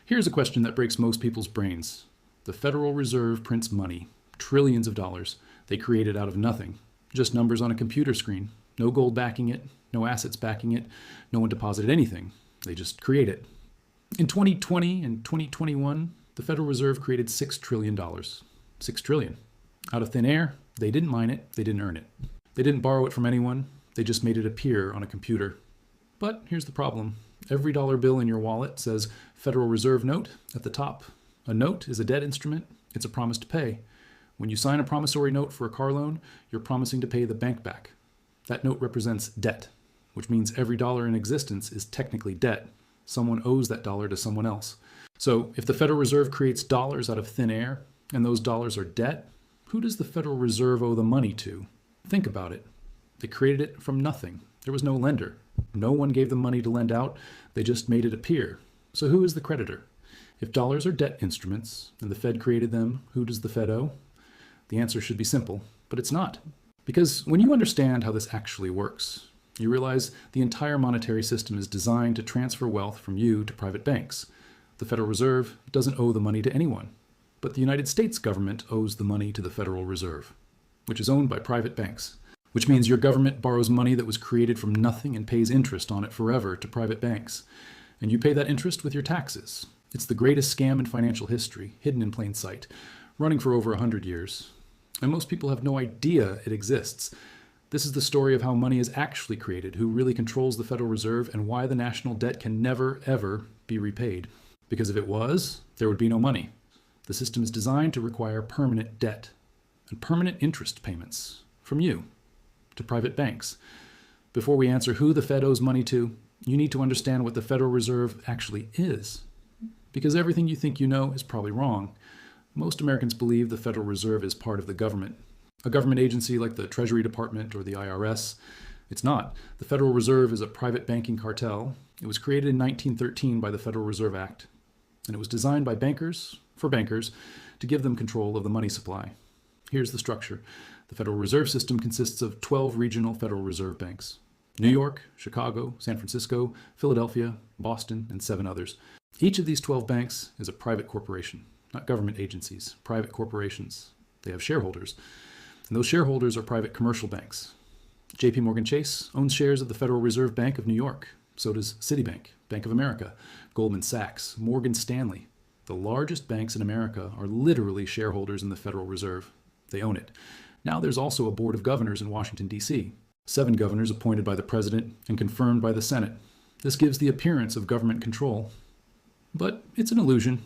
Here's a question that breaks most people's brains. The Federal Reserve prints money, trillions of dollars. They create it out of nothing. Just numbers on a computer screen. No gold backing it, no assets backing it, no one deposited anything. They just create it. In 2020 and 2021, the Federal Reserve created $6 trillion. $6 trillion. Out of thin air, they didn't mine it, they didn't earn it. They didn't borrow it from anyone, they just made it appear on a computer. But here's the problem. Every dollar bill in your wallet says Federal Reserve Note at the top. A note is a debt instrument. It's a promise to pay. When you sign a promissory note for a car loan, you're promising to pay the bank back. That note represents debt, which means every dollar in existence is technically debt. Someone owes that dollar to someone else. So if the Federal Reserve creates dollars out of thin air, and those dollars are debt, who does the Federal Reserve owe the money to? Think about it. They created it from nothing. There was no lender. No one gave them money to lend out. They just made it appear. So who is the creditor? If dollars are debt instruments, and the Fed created them, who does the Fed owe? The answer should be simple, but it's not. Because when you understand how this actually works, you realize the entire monetary system is designed to transfer wealth from you to private banks. The Federal Reserve doesn't owe the money to anyone, but the United States government owes the money to the Federal Reserve, which is owned by private banks, which means your government borrows money that was created from nothing and pays interest on it forever to private banks. And you pay that interest with your taxes. It's the greatest scam in financial history, hidden in plain sight, running for over 100 years. And most people have no idea it exists. This is the story of how money is actually created, who really controls the Federal Reserve, and why the national debt can never, ever be repaid. Because if it was, there would be no money. The system is designed to require permanent debt and permanent interest payments from you to private banks. Before we answer who the Fed owes money to, you need to understand what the Federal Reserve actually is. Because everything you think you know is probably wrong. Most Americans believe the Federal Reserve is part of the government. A government agency like the Treasury Department or the IRS. It's not. The Federal Reserve is a private banking cartel. It was created in 1913 by the Federal Reserve Act. And it was designed by bankers, for bankers, to give them control of the money supply. Here's the structure. The Federal Reserve System consists of 12 regional Federal Reserve banks. New York, Chicago, San Francisco, Philadelphia, Boston, and 7 others. Each of these 12 banks is a private corporation, not government agencies, private corporations. They have shareholders, and those shareholders are private commercial banks. J.P. Morgan Chase owns shares of the Federal Reserve Bank of New York. So does Citibank, Bank of America, Goldman Sachs, Morgan Stanley. The largest banks in America are literally shareholders in the Federal Reserve. They own it. Now there's also a board of governors in Washington, D.C. 7 governors appointed by the president and confirmed by the Senate. This gives the appearance of government control. But it's an illusion.